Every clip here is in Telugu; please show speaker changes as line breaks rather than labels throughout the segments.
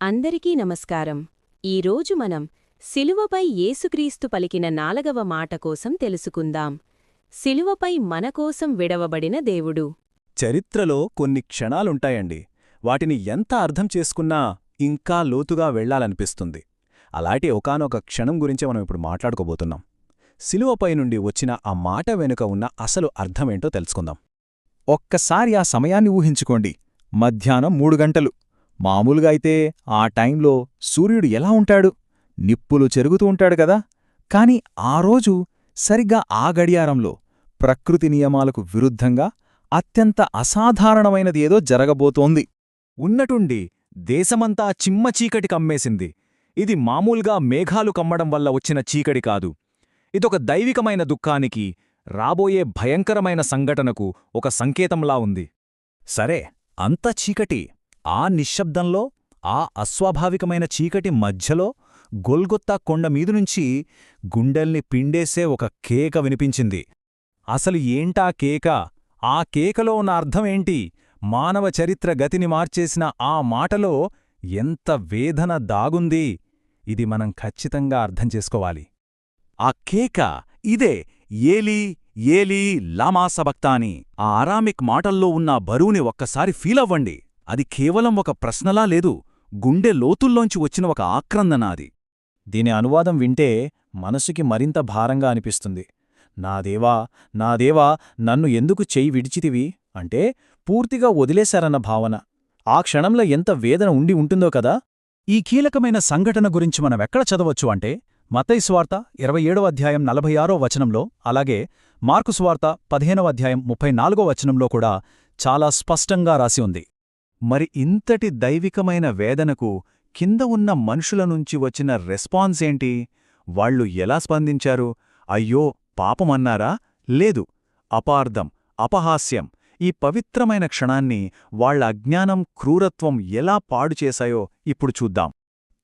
అందరికీ నమస్కారం. ఈరోజు మనం శిలువపై యేసుక్రీస్తు పలికిన 4వ మాట కోసం తెలుసుకుందాం. శిలువపై మనకోసం విడవబడిన దేవుడు.
చరిత్రలో కొన్ని క్షణాలుంటాయండి. వాటిని ఎంత అర్థం చేసుకున్నా ఇంకా లోతుగా వెళ్లాలనిపిస్తుంది. అలాంటి ఒకానొక క్షణం గురించే మనం ఇప్పుడు మాట్లాడుకోబోతున్నాం. శిలువపై నుండి వచ్చిన ఆ మాట వెనుక ఉన్న అసలు అర్థమేంటో తెలుసుకుందాం. ఒక్కసారి ఆ సమయాన్ని ఊహించుకోండి. మధ్యాహ్నం 3 గంటలు. మామూలుగా అయితే ఆ టైంలో సూర్యుడు ఎలా ఉంటాడు? నిప్పులు చెరుగుతూ ఉంటాడు కదా. కాని ఆ రోజు సరిగ్గా ఆ గడియారంలో ప్రకృతి నియమాలకు విరుద్ధంగా అత్యంత అసాధారణమైనది ఏదో జరగబోతోంది. ఉన్నటుండి దేశమంతా చిమ్మచీకటి కమ్మేసింది. ఇది మామూలుగా మేఘాలు కమ్మడం వల్ల వచ్చిన చీకటి కాదు. ఇదొక దైవికమైన దుఃఖానికి, రాబోయే భయంకరమైన సంఘటనకు ఒక సంకేతంలా ఉంది. సరే, అంత చీకటి, ఆ నిశ్శబ్దంలో, ఆ అస్వాభావికమైన చీకటి మధ్యలో గొల్గొత్తా కొండమీదునుంచి గుండెల్ని పిండేసే ఒక కేక వినిపించింది. అసలు ఏంటా కేక? ఆ కేకలో ఉన్న అర్థమేంటి? మానవ చరిత్ర గతిని మార్చేసిన ఆ మాటలో ఎంత వేదన దాగుంది? ఇది మనం ఖచ్చితంగా అర్థం చేసుకోవాలి. ఆ కేక ఇదే, ఏలీ ఏలీ లామా సబక్తానీ. ఆ అరామిక్ మాటల్లో ఉన్న బరువుని ఒక్కసారి ఫీలవ్వండి. అది కేవలం ఒక ప్రశ్నలా లేదు, గుండె లోతుల్లోంచి వచ్చిన ఒక ఆక్రందన అది. దీని అనువాదం వింటే మనసుకి మరింత భారంగా అనిపిస్తుంది. నాదేవా, నాదేవా, నన్ను ఎందుకు చెయ్యి విడిచితివి అంటే పూర్తిగా వదిలేశారన్న భావన. ఆ క్షణంలో ఎంత వేదన ఉండి ఉంటుందో కదా. ఈ కీలకమైన సంఘటన గురించి మనమెక్కడ చదవచ్చు అంటే మత్తయి సువార్త 27వ అధ్యాయం 46వ వచనంలో, అలాగే మార్కు సువార్త 15వ అధ్యాయం 34వ వచనంలో కూడా చాలా స్పష్టంగా రాసి ఉంది. మరి ఇంతటి దైవికమైన వేదనకు కింద ఉన్న మనుషుల నుంచి వచ్చిన రెస్పాన్స్ ఏంటి? వాళ్లు ఎలా స్పందించారు? అయ్యో పాపమన్నారా? లేదు, అపార్థం, అపహాస్యం. ఈ పవిత్రమైన క్షణాన్ని వాళ్ల అజ్ఞానం, క్రూరత్వం ఎలా పాడుచేశాయో ఇప్పుడు చూద్దాం.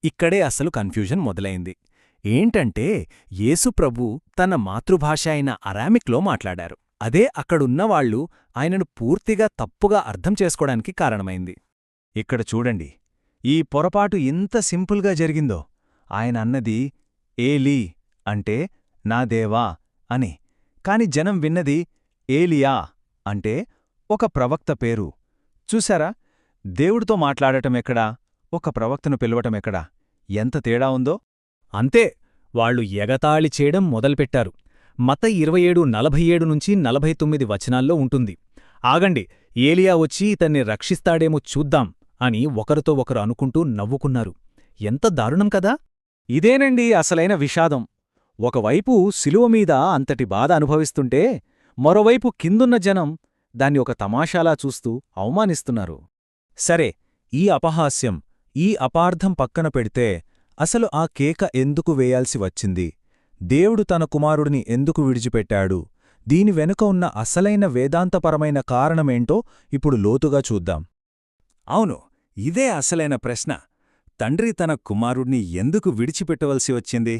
ఇక్కడే అసలు కన్ఫ్యూజన్ మొదలైంది. ఏంటంటే యేసుప్రభు తన మాతృభాష అయిన అరామిక్లో మాట్లాడారు. అదే అక్కడున్నవాళ్లు ఆయనను పూర్తిగా తప్పుగా అర్థం చేసుకోవడానికి కారణమైంది. ఇక్కడ చూడండి, ఈ పొరపాటు ఎంత సింపుల్గా జరిగిందో. ఆయన అన్నది ఏలీ అంటే నా దేవా అని, కాని జనం విన్నది ఏలియా అంటే ఒక ప్రవక్త పేరు. చూశారా? దేవుడితో మాట్లాడటమెక్కడా, ఒక ప్రవక్తను పిలవటమెక్కడా? ఎంత తేడా ఉందో! అంతే, వాళ్లు ఎగతాళి చేయడం మొదలుపెట్టారు. మత్తయి 27:47-49 వచనాల్లో ఉంటుంది. ఆగండి, ఏలియా వచ్చి ఇతన్ని రక్షిస్తాడేమో చూద్దాం అని ఒకరితో ఒకరు అనుకుంటూ నవ్వుకున్నారు. ఎంత దారుణం కదా! ఇదేనండి అసలైన విషాదం. ఒకవైపు శిలువమీద అంతటి బాధ అనుభవిస్తుంటే, మరోవైపు కిందున్న జనం దాన్ని ఒక తమాషాలా చూస్తూ అవమానిస్తున్నారు. సరే, ఈ అపహాస్యం, ఈ అపార్థం పక్కన పెడితే అసలు ఆ కేక ఎందుకు వేయాల్సి వచ్చింది? దేవుడు తన కుమారుడిని ఎందుకు విడిచిపెట్టాడు? దీని వెనుక ఉన్న అసలైన వేదాంతపరమైన కారణమేంటో ఇప్పుడు లోతుగా చూద్దాం. అవును, ఇదే అసలైన ప్రశ్న. తండ్రి తన కుమారుడిని ఎందుకు విడిచిపెట్టవలసి వచ్చింది?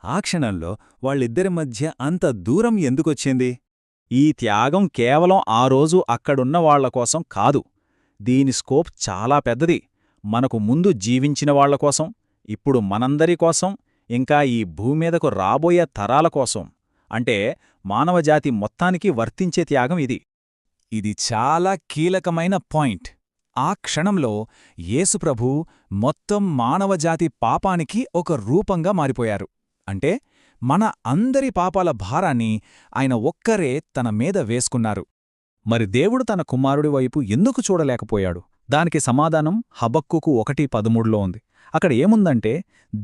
ఆ క్షణంలో వాళ్ళిద్దరి మధ్య అంత దూరం ఎందుకొచ్చింది? ఈ త్యాగం కేవలం ఆ రోజు అక్కడున్న వాళ్లకోసం కాదు. దీని స్కోప్ చాలా పెద్దది. మనకు ముందు జీవించిన వాళ్లకోసం, ఇప్పుడు మనందరి కోసం, ఇంకా ఈ భూమీదకు రాబోయే తరాల కోసం, అంటే మానవజాతి మొత్తానికి వర్తించే త్యాగం ఇది. ఇది చాలా కీలకమైన పాయింట్. ఆ క్షణంలో యేసుప్రభు మొత్తం మానవజాతి పాపానికి ఒక రూపంగా మారిపోయారు. అంటే మన అందరి పాపాల భారాన్ని ఆయన ఒక్కరే తన మీద వేసుకున్నారు. మరి దేవుడు తన కుమారుడి వైపు ఎందుకు చూడలేకపోయాడు? దానికి సమాధానం హబక్కూకు 1:13లో ఉంది. అక్కడ ఏముందంటే,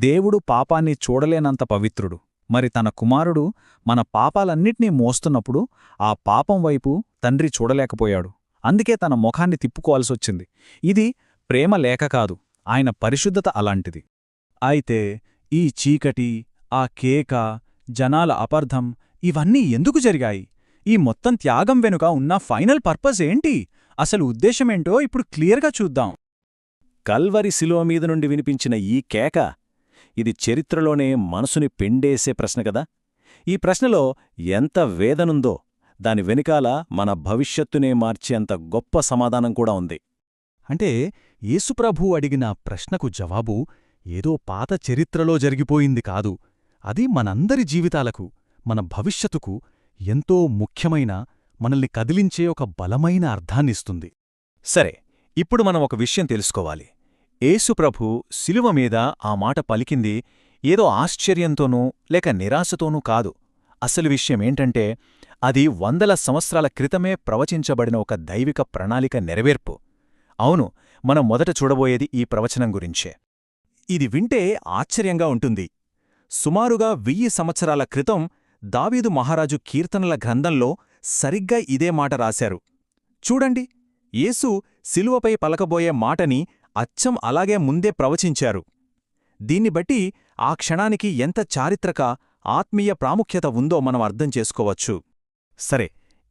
దేవుడు పాపాన్ని చూడలేనంత పవిత్రుడు. మరి తన కుమారుడు మన పాపాలన్నిటినీ మోస్తున్నప్పుడు ఆ పాపం వైపు తండ్రి చూడలేకపోయాడు. అందుకే తన ముఖాన్ని తిప్పుకోవాల్సొచ్చింది. ఇది ప్రేమ లేక కాదు, ఆయన పరిశుద్ధత అలాంటిది. అయితే ఈ చీకటి, ఆ కేక, జనాల అపార్థం ఇవన్నీ ఎందుకు జరిగాయి? ఈ మొత్తం త్యాగం వెనుక ఉన్న ఫైనల్ పర్పస్ ఏంటి? అసలు ఉద్దేశమేంటో ఇప్పుడు క్లియర్గా చూద్దాం. కల్వరి శిలువ మీద నుండి వినిపించిన ఈ కేక, ఇది చరిత్రలోనే మనసుని పిండేసే ప్రశ్న కదా. ఈ ప్రశ్నలో ఎంత వేదనుందో, దాని వెనుకాల మన భవిష్యత్తునే మార్చేంత గొప్ప సమాధానం కూడా ఉంది.
అంటే యేసుప్రభు అడిగిన ప్రశ్నకు జవాబు ఏదో పాత చరిత్రలో జరిగిపోయింది కాదు. అది మనందరి జీవితాలకు, మన భవిష్యత్తుకు ఎంతో ముఖ్యమైన, మనల్ని కదిలించే ఒక బలమైన అర్థాన్నిస్తుంది.
సరే, ఇప్పుడు మనం ఒక విషయం తెలుసుకోవాలి. యేసుప్రభు శిలువ మీద ఆ మాట పలికింది ఏదో ఆశ్చర్యంతోనూ లేక నిరాశతోనూ కాదు. అసలు విషయమేంటంటే అది వందల సంవత్సరాల క్రితమే ప్రవచించబడిన ఒక దైవిక ప్రణాళిక నెరవేర్పు. అవును, మనం మొదట చూడబోయేది ఈ ప్రవచనం గురించే. ఇది వింటే ఆశ్చర్యంగా ఉంటుంది. సుమారుగా 1000 సంవత్సరాల క్రితం దావీదు మహారాజు కీర్తనల గ్రంథంలో సరిగ్గా ఇదే మాట రాశారు. చూడండి, యేసు శిలువపై పలకబోయే మాటని అచ్చం అలాగే ముందే ప్రవచించారు. దీన్ని బట్టి ఆ క్షణానికి ఎంత చారిత్రక, ఆత్మీయ ప్రాముఖ్యత ఉందో మనం అర్థం చేసుకోవచ్చు. సరే,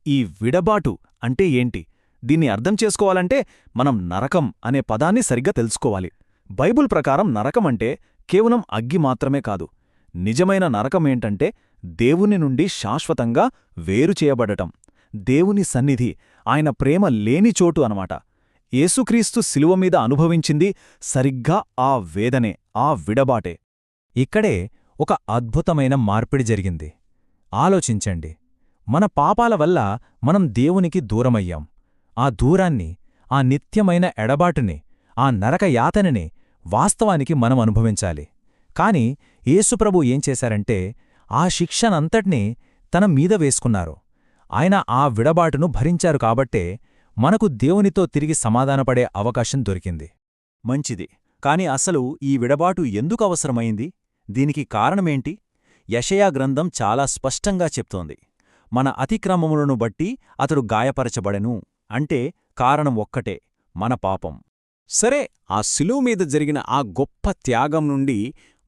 ఈ విడబాటు అంటే ఏంటి? దీన్ని అర్థం చేసుకోవాలంటే మనం నరకం అనే పదాన్ని సరిగ్గా తెలుసుకోవాలి. బైబుల్ ప్రకారం నరకమంటే కేవలం అగ్గి మాత్రమే కాదు. నిజమైన నరకమేంటంటే దేవుని నుండి శాశ్వతంగా వేరుచేయబడటం, దేవుని సన్నిధి, ఆయన ప్రేమ లేని చోటు అనమాట. యేసుక్రీస్తు శిలువమీద అనుభవించింది సరిగ్గా ఆ వేదనే, ఆ విడబాటే. ఇక్కడే ఒక అద్భుతమైన మార్పిడి జరిగింది. ఆలోచించండి, మన పాపాల వల్ల మనం దేవునికి దూరమయ్యాం. ఆ దూరాన్ని, ఆ నిత్యమైన ఎడబాటుని, ఆ నరక యాతనని వాస్తవానికి మనం అనుభవించాలి. కాని యేసుప్రభు ఏం చేశారంటే ఆ శిక్షనంతటినీ తన మీద వేసుకున్నారు. ఆయన ఆ విడబాటును భరించారు కాబట్టే మనకు దేవునితో తిరిగి సమాధానపడే అవకాశం దొరికింది.
మంచిది. కాని అసలు ఈ విడబాటు ఎందుకు అవసరమైంది? దీనికి కారణమేంటి? యెషయా గ్రంథం చాలా స్పష్టంగా చెప్తోంది. మన అతిక్రమములను బట్టి అతడు గాయపరచబడెను అంటే కారణం ఒక్కటే, మన పాపం.
సరే, ఆ శిలువ మీద జరిగిన ఆ గొప్ప త్యాగం నుండి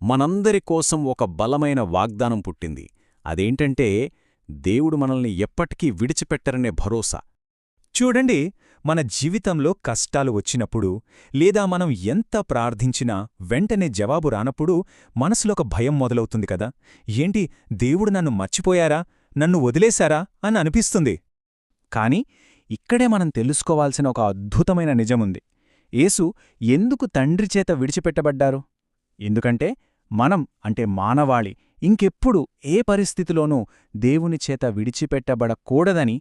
మనందరి కోసం ఒక బలమైన వాగ్దానం పుట్టింది. అదేంటంటే దేవుడు మనల్ని ఎప్పటికీ విడిచిపెట్టరనే భరోసా. చూడండి, మన జీవితంలో కష్టాలు వచ్చినప్పుడు, లేదా మనం ఎంత ప్రార్థించినా వెంటనే జవాబు రానప్పుడు మనసులోక భయం మొదలవుతుంది కదా. ఏంటి, దేవుడు నన్ను మర్చిపోయారా, నన్ను వదిలేశారా అని అనిపిస్తుంది. కాని ఇక్కడే మనం తెలుసుకోవాల్సిన ఒక అద్భుతమైన నిజముంది. యేసు ఎందుకు తండ్రిచేత విడిచిపెట్టబడ్డారు? ఎందుకంటే మనం అంటే మానవాళి ఇంకెప్పుడు ఏ పరిస్థితిలోనూ దేవునిచేత విడిచిపెట్టబడకూడదని,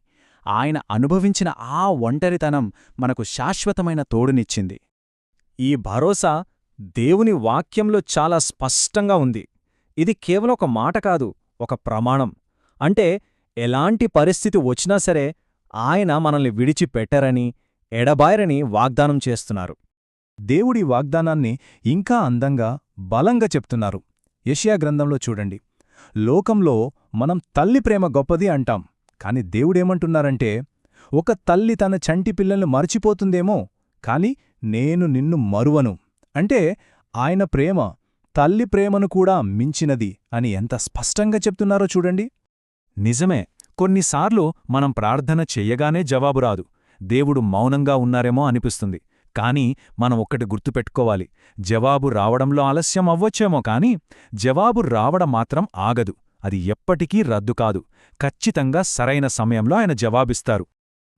ఆయన అనుభవించిన ఆ ఒంటరితనం మనకు శాశ్వతమైన తోడునిచ్చింది. ఈ భరోసా దేవుని వాక్యంలో చాలా స్పష్టంగా ఉంది. ఇది కేవలం ఒక మాట కాదు, ఒక ప్రమాణం. అంటే ఎలాంటి పరిస్థితి వచ్చినా సరే ఆయన మనల్ని విడిచిపెట్టరని, ఎడబాయరని వాగ్దానం చేస్తున్నారు. దేవుడి వాగ్దానాన్ని ఇంకా అందంగా, బలంగా చెప్తున్నారు. యెషయా గ్రంథంలో చూడండి, లోకంలో మనం తల్లి ప్రేమ గొప్పది అంటాం. కాని దేవుడేమంటున్నారంటే, ఒక తల్లి తన చంటి పిల్లల్ని మర్చిపోతుందేమో, కాని నేను నిన్ను మరువను. అంటే ఆయన ప్రేమ తల్లి ప్రేమను కూడా మించినది అని ఎంత స్పష్టంగా చెప్తున్నారో చూడండి. నిజమే, కొన్నిసార్లు మనం ప్రార్థన చెయ్యగానే జవాబు రాదు. దేవుడు మౌనంగా ఉన్నారేమో అనిపిస్తుంది. కాని మనం ఒక్కటి గుర్తుపెట్టుకోవాలి, జవాబు రావడంలో ఆలస్యం అవ్వొచ్చేమో కాని జవాబు రావడం మాత్రం ఆగదు. అది ఎప్పటికీ రద్దు కాదు. ఖచ్చితంగా సరైన సమయంలో ఆయన జవాబిస్తారు.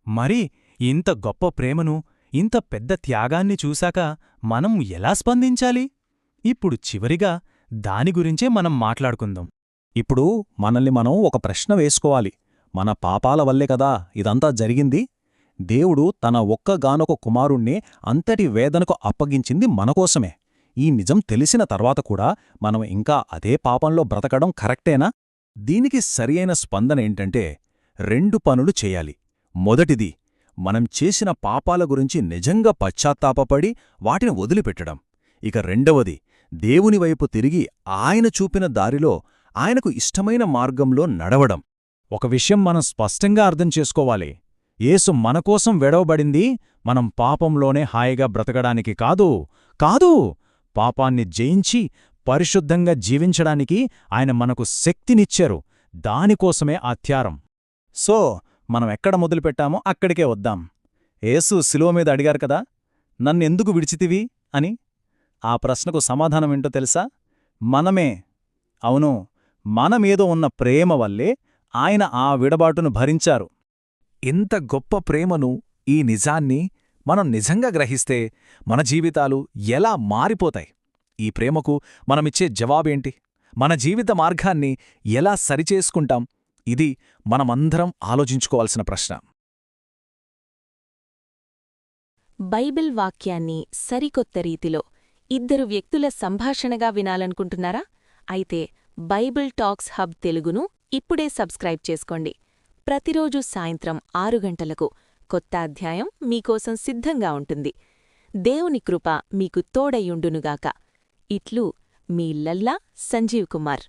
మరి ఇంత గొప్ప ప్రేమను, ఇంత పెద్ద త్యాగాన్ని చూశాక మనం ఎలా స్పందించాలి? ఇప్పుడు చివరిగా దాని గురించే మనం మాట్లాడుకుందాం. ఇప్పుడు మనల్ని మనం ఒక ప్రశ్న వేసుకోవాలి. మన పాపాల వల్లే కదా ఇదంతా జరిగింది. దేవుడు తన ఒక్కగానొక కుమారుణ్ణే అంతటి వేదనకు అప్పగించింది మనకోసమే. ఈ నిజం తెలిసిన తర్వాత కూడా మనం ఇంకా అదే పాపంలో బ్రతకడం కరెక్టేనా? దీనికి సరియైన స్పందనేంటంటే 2 పనులు చేయాలి. మొదటిది, మనం చేసిన పాపాల గురించి నిజంగా పశ్చాత్తాపపడి వాటిని వదిలిపెట్టడం. ఇక రెండవది, దేవునివైపు తిరిగి ఆయన చూపిన దారిలో, ఆయనకు ఇష్టమైన మార్గంలో నడవడం. ఒక విషయం మనం స్పష్టంగా అర్థం చేసుకోవాలి. యేసు మనకోసం వెడవబడింది మనం పాపంలోనే హాయిగా బ్రతకడానికి కాదు, పాపాన్ని జయించి పరిశుద్ధంగా జీవించడానికి ఆయన మనకు శక్తినిచ్చారు. దానికోసమే ఆ త్యాగం. సో మనం ఎక్కడ మొదలుపెట్టామో అక్కడికే వద్దాం. యేసు శిలువ మీద అడిగారు కదా, నన్నెందుకు విడిచితివి అని. ఆ ప్రశ్నకు సమాధానమేంటో తెలుసా? మనమే. అవును, మనమేదో ఉన్న ప్రేమ వల్లే ఆయన ఆ విడబాటును భరించారు. ఇంత గొప్ప ప్రేమను, ఈ నిజాన్ని మనం నిజంగా గ్రహిస్తే మన జీవితాలు ఎలా మారిపోతాయి? ఈ ప్రేమకు మనమిచ్చే జవాబేంటి? మన జీవిత మార్గాన్ని ఎలా సరిచేసుకుంటాం? ఇది మనమందరం ఆలోచించుకోవాల్సిన ప్రశ్న.
బైబిల్ వాక్యాన్ని సరికొత్త రీతిలో ఇద్దరు వ్యక్తుల సంభాషణగా వినాలనుకుంటున్నారా? అయితే బైబిల్ టాక్స్ హబ్ తెలుగును ఇప్పుడే సబ్స్క్రైబ్ చేసుకోండి. ప్రతిరోజు సాయంత్రం 6 గంటలకు కొత్త అధ్యాయం మీకోసం సిద్ధంగా ఉంటుంది. దేవుని కృప మీకు తోడయుండునుగాక. ఇట్లు మీ లల్లా సంజీవ్ కుమార్.